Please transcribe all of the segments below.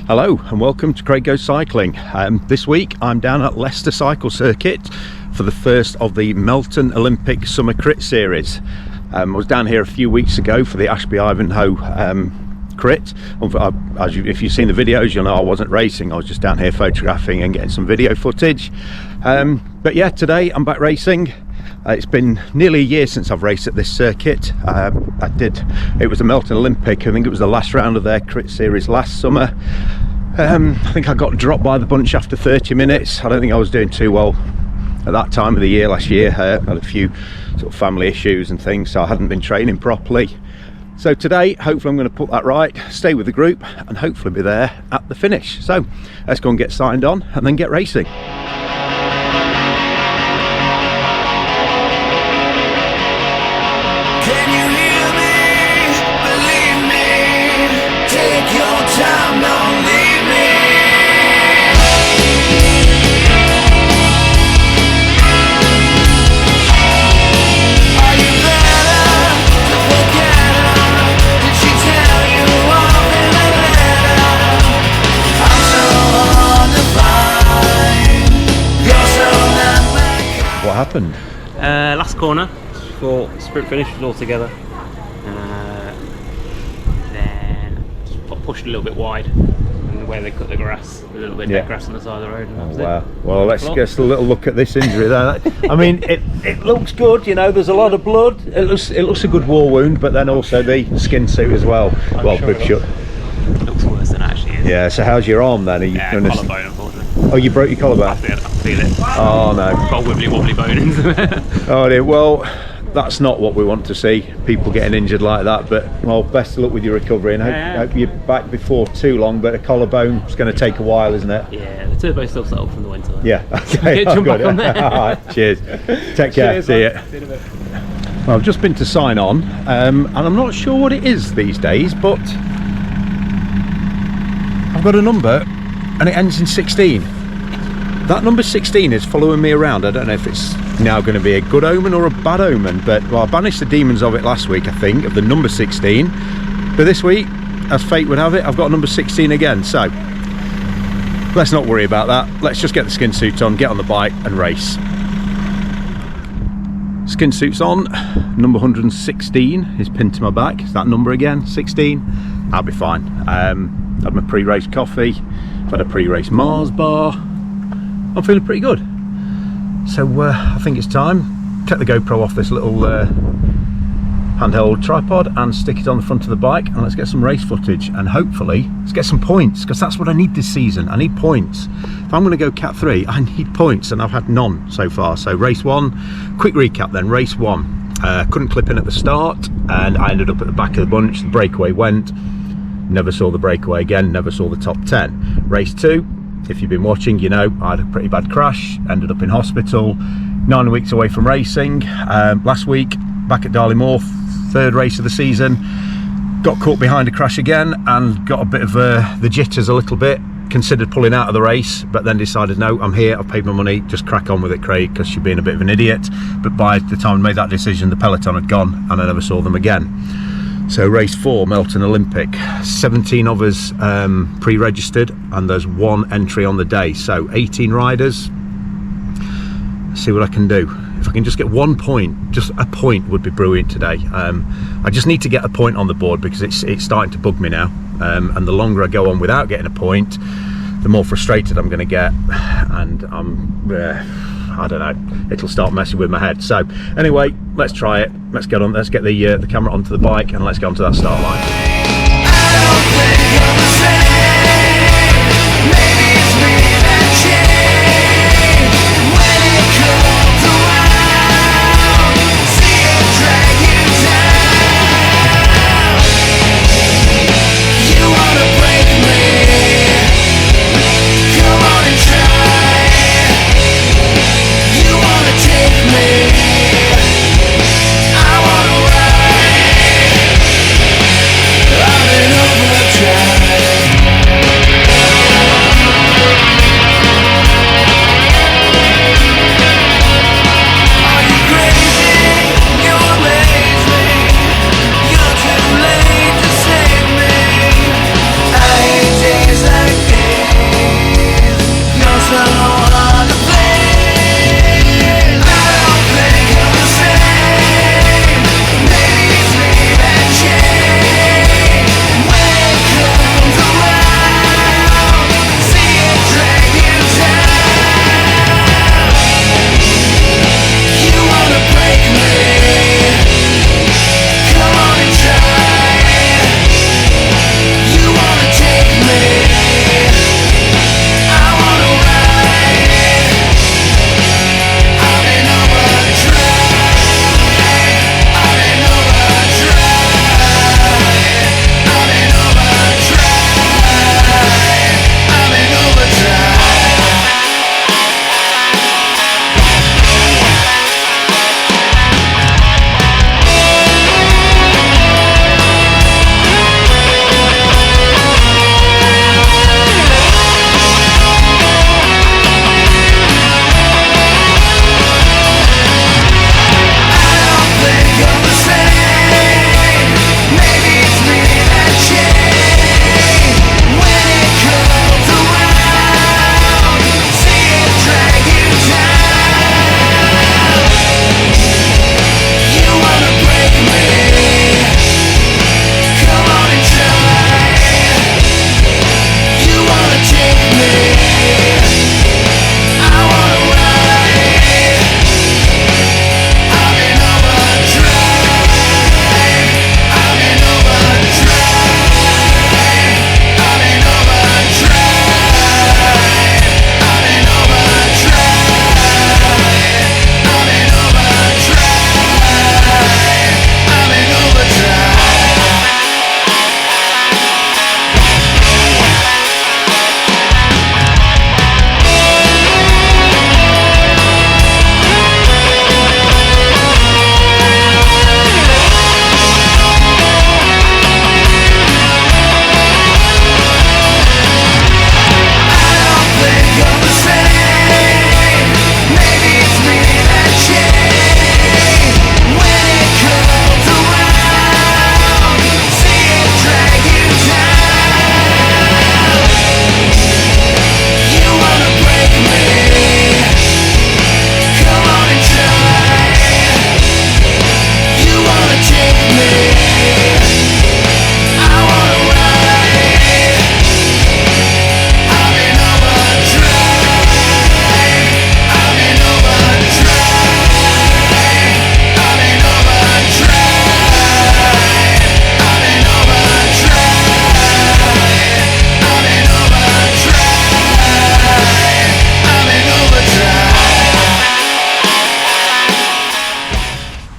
Hello and welcome to Craig Goes Cycling. This week I'm down at Leicester Cycle Circuit for the first of the Melton Olympic Summer Crit Series. I was down here a few weeks ago for the Ashby Ivanhoe crit. If you've seen the videos, you'll know I wasn't racing. I was just down here photographing and getting some video footage. But yeah, today I'm back racing. It's been nearly a year since I've raced at this circuit. It was the Melton Olympic. I think it was the last round of their crit series last summer. I think I got dropped by the bunch after 30 minutes. I don't think I was doing too well at that time of the year last year. I had a few sort of family issues and things, so I hadn't been training properly. So today, hopefully I'm going to put that right, stay with the group and hopefully be there at the finish. So let's go and get signed on and then get racing. What happened? Last corner for sprint finish was all together. Then pushed a little bit wide, and the way they cut the grass, a little bit dead grass on the side of the road. Oh, wow. Well, let's get a little look at this injury there. I mean, it looks good, you know, there's a lot of blood. It looks a good war wound, but then also the skin suit as well. Bib shut. It looks worse than it actually is. Yeah, so how's your arm then? Are you collarbone, unfortunately. Oh, you broke your collarbone? I feel it. Oh no. Got a wibbly wobbly bone into it. Oh dear, well, that's not what we want to see, people getting injured like that, but well, best of luck with your recovery and hope you're back before too long, but a collarbone is going to take a while, isn't it? Yeah, the turbo's still settled from the winter. Yeah, okay. Jump back on there. Alright, cheers. Take care, cheers, see you. See you in a bit. Well, I've just been to sign on, and I'm not sure what it is these days, but I've got a number and it ends in 16. That number 16 is following me around. I don't know if it's now going to be a good omen or a bad omen, but well, I banished the demons of it last week, I think, of the number 16. But this week, as fate would have it, I've got number 16 again. So let's not worry about that. Let's just get the skin suit on, get on the bike and race. Skin suit's on. Number 116 is pinned to my back. Is that number again? 16? I'll be fine. Had my pre-race coffee. I've had a pre-race Mars bar. I'm feeling pretty good. So I think it's time. Take the GoPro off this little handheld tripod and stick it on the front of the bike, and let's get some race footage and hopefully let's get some points, because that's what I need this season. I need points. If I'm going to go Cat 3, I need points, and I've had none so far. So race 1, quick recap then. Race 1, couldn't clip in at the start and I ended up at the back of the bunch. The breakaway went, never saw the breakaway again, never saw the top 10. Race 2, if you've been watching, you know I had a pretty bad crash, ended up in hospital, 9 weeks away from racing. Last week back at Darley Moor, third race of the season, got caught behind a crash again and got a bit of the jitters a little bit. Considered pulling out of the race, but then decided no, I'm here, I've paid my money, just crack on with it, Craig, because you're being a bit of an idiot. But by the time I made that decision, the peloton had gone and I never saw them again. So race 4, Melton Olympic, 17 of us pre-registered, and there's 1 entry on the day, so 18 riders. Let's see what I can do. If I can just get 1 point, just a point would be brilliant today. I just need to get a point on the board because it's starting to bug me now, and the longer I go on without getting a point, the more frustrated I'm going to get, and I don't know, it'll start messing with my head. So anyway, let's try it. Let's get on. Let's get the camera onto the bike and let's get onto that start line. I've been over the track.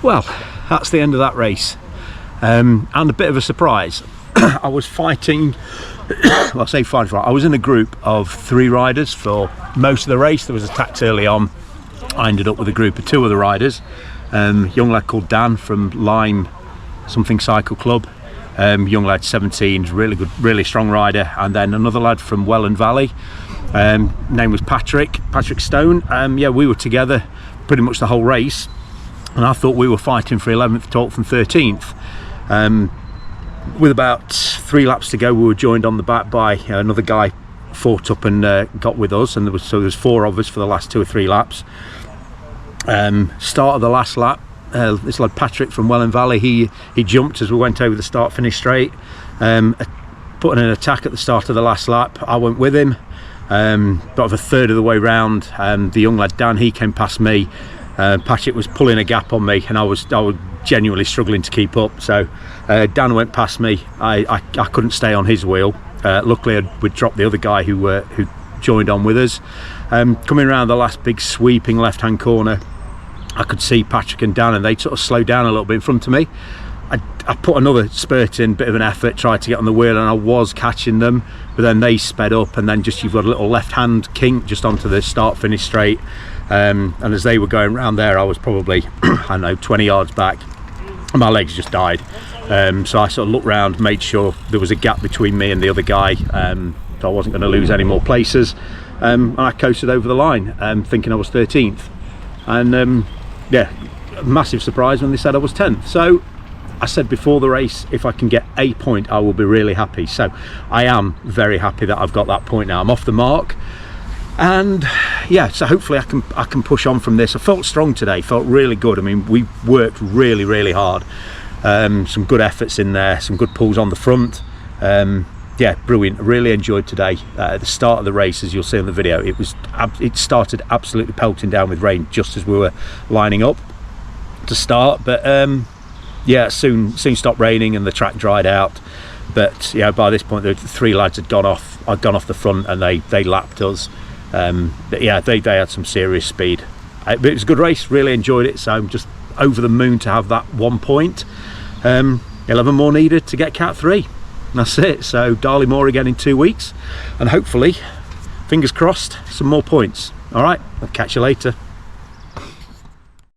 Well, that's the end of that race, and a bit of a surprise. I was fighting, well, I say fighting, I was in a group of 3 riders for most of the race. There was attacks early on. I ended up with a group of 2 other riders, young lad called Dan from Lyme something cycle club, young lad 17, really good, really strong rider, and then another lad from Welland Valley, name was Patrick Stone. Yeah, we were together pretty much the whole race, and I thought we were fighting for 11th, 12th and 13th. With about 3 laps to go, we were joined on the back by another guy, fought up and got with us, and there was 4 of us for the last 2 or 3 laps. Start of the last lap, this lad Patrick from Welland Valley, he jumped as we went over the start finish straight, put in an attack at the start of the last lap. I went with him, about a third of the way round. The young lad Dan, he came past me. Patrick was pulling a gap on me, and I was genuinely struggling to keep up. So Dan went past me. I couldn't stay on his wheel. Luckily we'd dropped the other guy who joined on with us. Coming around the last big sweeping left hand corner, I could see Patrick and Dan, and they sort of slowed down a little bit in front of me. I put another spurt in, bit of an effort, tried to get on the wheel, and I was catching them, but then they sped up, and then just you've got a little left hand kink just onto the start finish straight, and as they were going around there, I was probably I don't know, 20 yards back, and my legs just died. So I sort of looked round, made sure there was a gap between me and the other guy, so I wasn't going to lose any more places, and I coasted over the line, thinking I was 13th, and yeah, massive surprise when they said I was 10th. So I said before the race, if I can get a point, I will be really happy. So I am very happy that I've got that point now. I'm off the mark, and yeah, so hopefully I can push on from this. I felt strong today, felt really good. I mean, we worked really hard. Some good efforts in there, some good pulls on the front. Yeah, brilliant. Really enjoyed today. At the start of the race, as you'll see in the video, it started absolutely pelting down with rain just as we were lining up to start, but yeah, soon stopped raining and the track dried out. But yeah, by this point the 3 lads had gone off. I'd gone off the front, and they lapped us. But yeah, they had some serious speed. But it was a good race, really enjoyed it. So I'm just over the moon to have that 1 point. 11 more needed to get Cat 3. That's it. So Darley Moor again in 2 weeks, and hopefully, fingers crossed, some more points. All right, I'll catch you later.